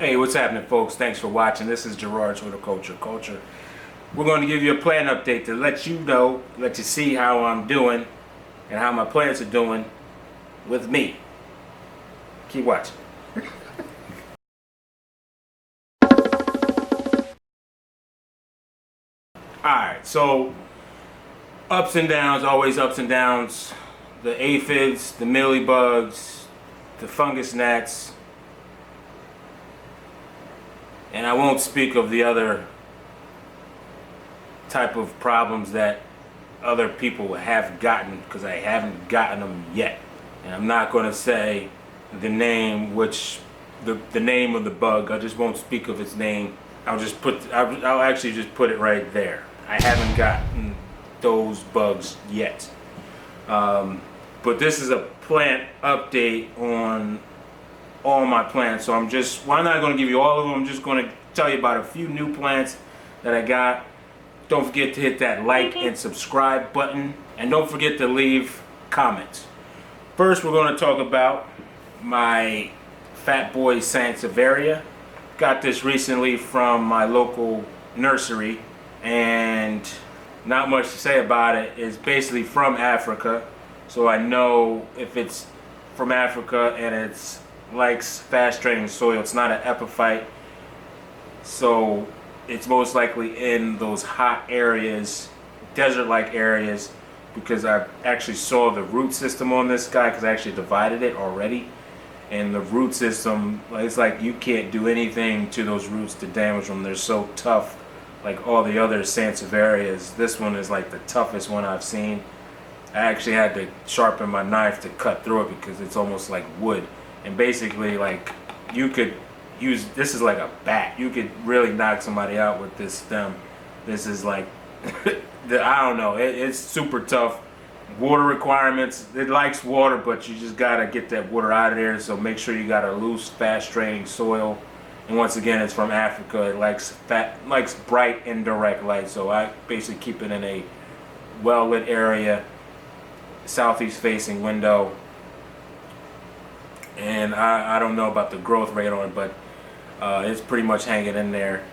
Hey, what's happening, folks? Thanks for watching. This is Gerard's Horticulture. We're going to give you a plant update to let you know, let you see how I'm doing and how my plants are doing with me. Keep watching. Alright, so ups and downs, always ups and downs. The aphids, the mealybugs, the fungus gnats, and I won't speak of the other type of problems that other people have gotten, because I haven't gotten them yet. And I'm not going to say the name, which the name of the bug. I just won't speak of its name. I'll actually just put it right there. I haven't gotten those bugs yet. But this is a plant update on all my plants. So I'm not going to give you all of them. I'm just going to tell you about a few new plants that I got. Don't forget to hit that like and subscribe button, and don't forget to leave comments. First, we're going to talk about my Fat Boy Sansevieria. Got this recently from my local nursery, and not much to say about it. It's basically from Africa, so I know if it's from Africa and it's likes fast draining soil. It's not an epiphyte, so it's most likely in those hot areas, desert-like areas, because I actually saw the root system on this guy, because I actually divided it already. And the root system, it's like you can't do anything to those roots to damage them. They're so tough, like all the other Sansevierias. This one is like the toughest one I've seen. I actually had to sharpen my knife to cut through it because it's almost like wood. And basically, like, you could use this is like a bat. You could really knock somebody out with this stem. This is like I don't know, it's super tough. Water requirements, it likes water, but you just gotta get that water out of there. So make sure you got a loose, fast draining soil. And once again, it's from Africa. It likes bright indirect light, so I basically keep it in a well lit area, southeast facing window. And I don't know about the growth rate on it, but it's pretty much hanging in there.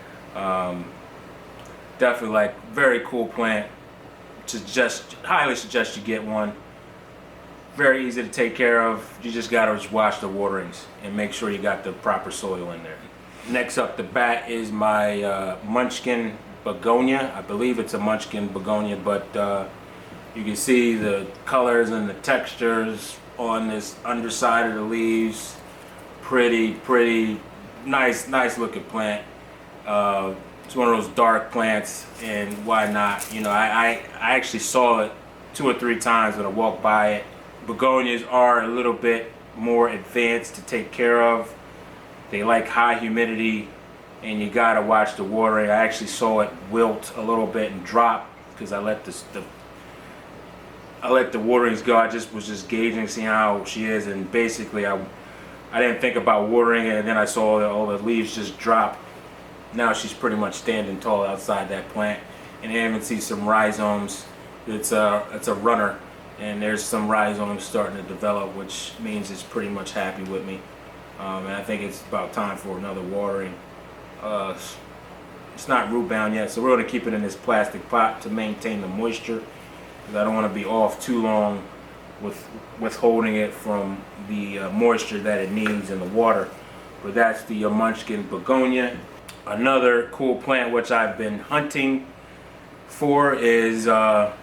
Definitely, like, very cool plant. Highly suggest you get one. Very easy to take care of. You just gotta watch the waterings and make sure you got the proper soil in there. Next up the bat is my Munchkin begonia. I believe it's a Munchkin begonia, but you can see the colors and the textures on this underside of the leaves. Pretty nice looking plant. It's one of those dark plants, and why not? You know, I actually saw it 2 or 3 times when I walked by it. Begonias are a little bit more advanced to take care of. They like high humidity, and you gotta watch the watering. I actually saw it wilt a little bit and drop because I let the waterings go. I was just gauging, seeing how she is, and basically I didn't think about watering it, and then I saw all the leaves just drop. Now she's pretty much standing tall outside that plant, and I even see some rhizomes. It's a runner, and there's some rhizomes starting to develop, which means it's pretty much happy with me. And I think it's about time for another watering. It's not root bound yet, so we're going to keep it in this plastic pot to maintain the moisture, because I don't want to be off too long with withholding it from the moisture that it needs in the water. But that's the Munchkin begonia. Another cool plant which I've been hunting for is a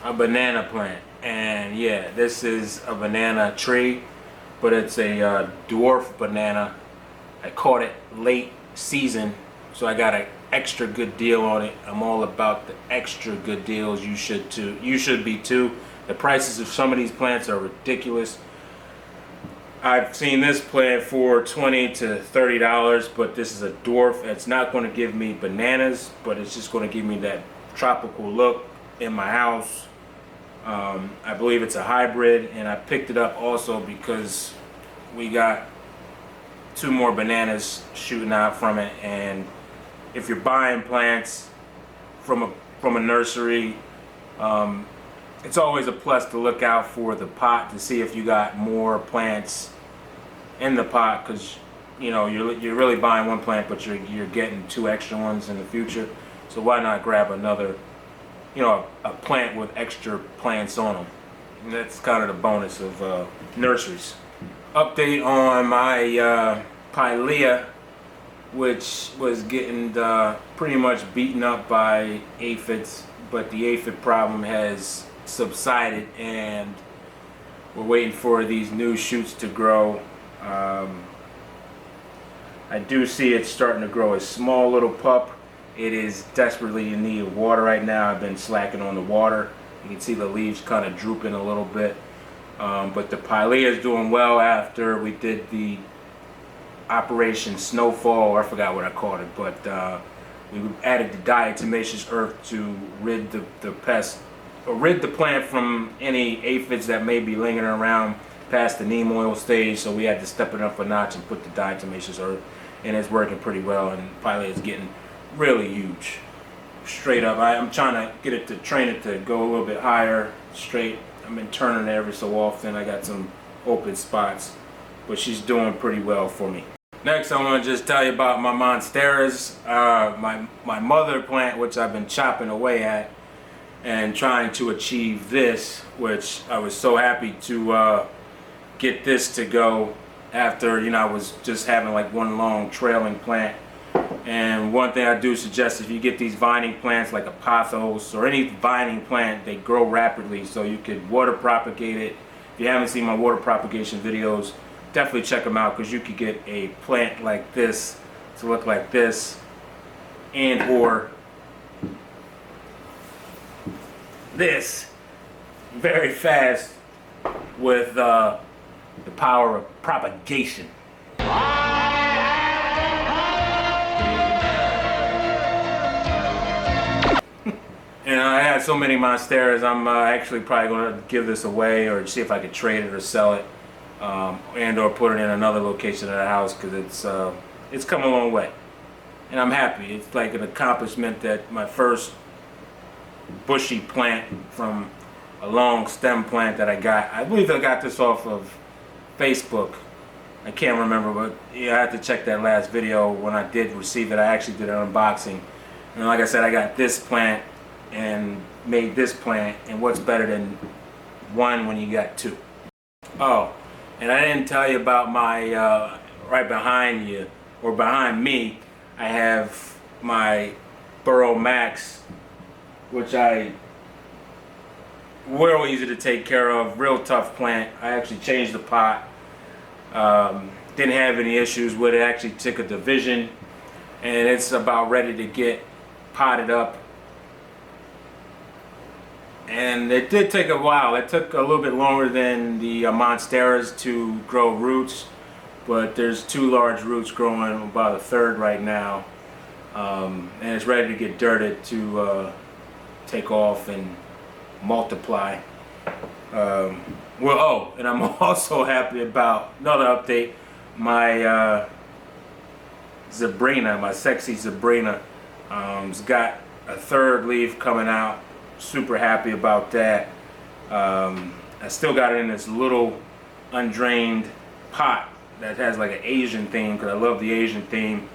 banana plant. And yeah, this is a banana tree, but it's a dwarf banana. I caught it late season, so I got an extra good deal on it. I'm all about the extra good deals. You should too. You should be too. The prices of some of these plants are ridiculous. I've seen this plant for $20 to $30, but this is a dwarf. It's not going to give me bananas, but it's just going to give me that tropical look in my house. I believe it's a hybrid, and I picked it up also because we got 2 more bananas shooting out from it. And if you're buying plants from a nursery, it's always a plus to look out for the pot to see if you got more plants in the pot, because you're really buying one plant, but you're getting 2 extra ones in the future. So why not grab another, a plant with extra plants on them? And that's kind of the bonus of nurseries. Update on my Pilea, which was getting pretty much beaten up by aphids, but the aphid problem has subsided, and we're waiting for these new shoots to grow. I do see it starting to grow a small little pup. It is desperately in need of water right now. I've been slacking on the water. You can see the leaves kind of drooping a little bit. But the Pilea is doing well after we did the Operation Snowfall, or I forgot what I called it, but we added the diatomaceous earth to rid the pest, or rid the plant from any aphids that may be lingering around past the neem oil stage. So we had to step it up a notch and put the diatomaceous earth, and it's working pretty well, and Pilea is getting really huge. Straight up, I'm trying to get it to train it to go a little bit higher, straight. I've been turning it every so often. I got some open spots, but she's doing pretty well for me. Next, I want to just tell you about my monsteras, my mother plant, which I've been chopping away at and trying to achieve this, which I was so happy to get this to go after, I was just having like one long trailing plant. And one thing I do suggest, if you get these vining plants like a pothos or any vining plant, they grow rapidly, so you could water propagate it. If you haven't seen my water propagation videos, definitely check them out, because you could get a plant like this to look like this, and or this very fast with the power of propagation. And I had so many monsteras, I'm actually probably going to give this away, or see if I could trade it or sell it, and or put it in another location of the house, because it's come a long way, and I'm happy. It's like an accomplishment that my first bushy plant from a long stem plant that I believe I got this off of Facebook. I can't remember, but yeah, I had to check that last video. When I did receive it, I actually did an unboxing, and like I said, I got this plant and made this plant, and what's better than one when you got 2? Oh, and I didn't tell you about my right behind you, or behind me, I have my Burrow Max, which real easy to take care of, real tough plant. I actually changed the pot, didn't have any issues with it. Actually took a division, and it's about ready to get potted up. And it did take a while. It took a little bit longer than the monsteras to grow roots, but there's 2 large roots growing, about a third right now, and it's ready to get dirted to take off and multiply. And I'm also happy about another update. My Zebrina, my sexy Zebrina, has got a 3rd leaf coming out. Super happy about that. I still got it in this little undrained pot that has like an Asian theme, because I love the Asian theme.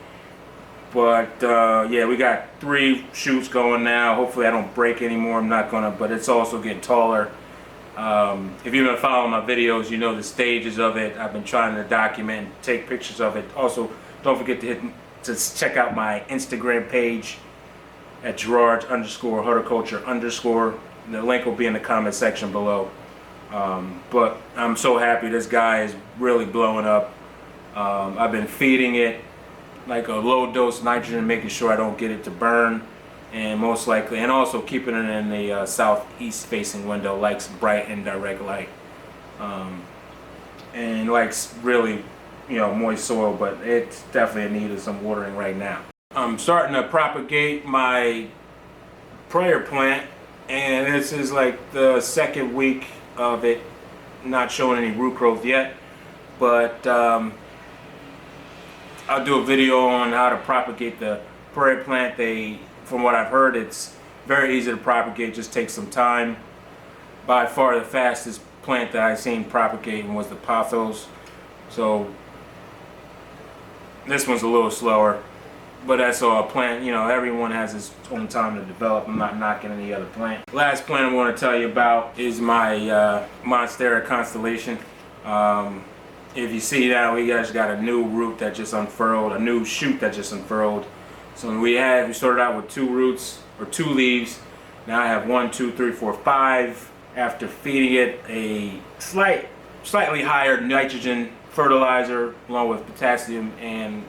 But yeah, we got 3 shoots going now. Hopefully I don't break anymore. I'm not gonna, but it's also getting taller. If you've been following my videos, you know the stages of it. I've been trying to document and take pictures of it. Also, don't forget to check out my Instagram page at Gerard_Horticulture_. The link will be in the comment section below. But I'm so happy. This guy is really blowing up. I've been feeding it like a low dose nitrogen, making sure I don't get it to burn, and most likely, and also keeping it in the southeast facing window, likes bright and direct light, and likes really moist soil, but it's definitely in need of some watering right now. I'm starting to propagate my prayer plant, and this is like the 2nd week of it, not showing any root growth yet, but I'll do a video on how to propagate the prayer plant. From what I've heard, it's very easy to propagate, just takes some time. By far the fastest plant that I've seen propagating was the pothos. So This one's a little slower, but that's all. A plant, you know, everyone has its own time to develop. I'm not knocking any other plant. Last plant I want to tell you about is my Monstera constellation. If you see that, we guys got a new root that just unfurled, a new shoot that just unfurled. So we started out with 2 roots or 2 leaves. Now I have 1, 2, 3, 4, 5. After feeding it a slightly higher nitrogen fertilizer along with potassium and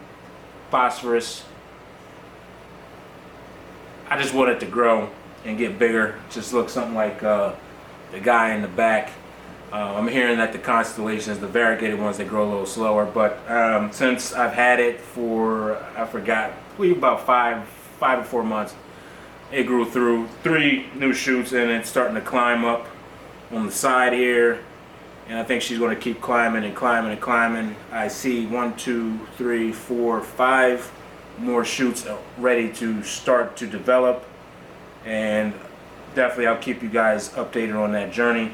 phosphorus, I just want it to grow and get bigger. Just look something like the guy in the back. I'm hearing that the constellations, the variegated ones, they grow a little slower, but since I've had it for, I forgot, I believe about 5 or 4 months, it grew through 3 new shoots, and it's starting to climb up on the side here, and I think she's going to keep climbing and climbing and climbing. I see 1, 2, 3, 4, 5 more shoots ready to start to develop, and definitely I'll keep you guys updated on that journey.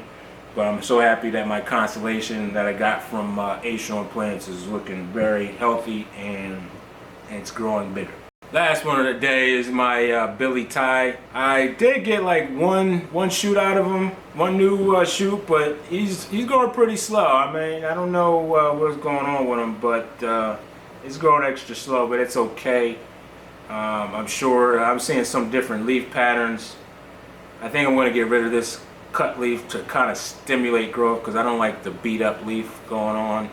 But I'm so happy that my constellation that I got from A-Shorn Plants is looking very healthy, and it's growing bigger. Last one of the day is my Billy Thai. I did get like one shoot out of him, 1 new shoot, but he's growing pretty slow. I mean, I don't know what's going on with him, but it's growing extra slow, but it's okay. I'm sure I'm seeing some different leaf patterns. I think I'm going to get rid of this cut leaf to kind of stimulate growth, because I don't like the beat up leaf going on.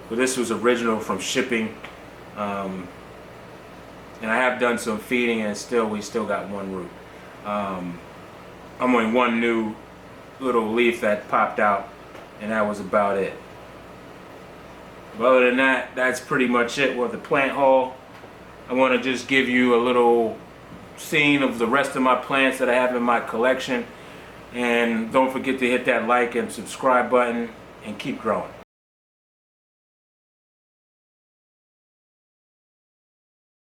But this was original from shipping, and I have done some feeding, and we still got 1 root. I'm only 1 new little leaf that popped out, and that was about it. But other than that, that's pretty much it with the plant haul. I want to just give you a little scene of the rest of my plants that I have in my collection. And don't forget to hit that like and subscribe button, and keep growing.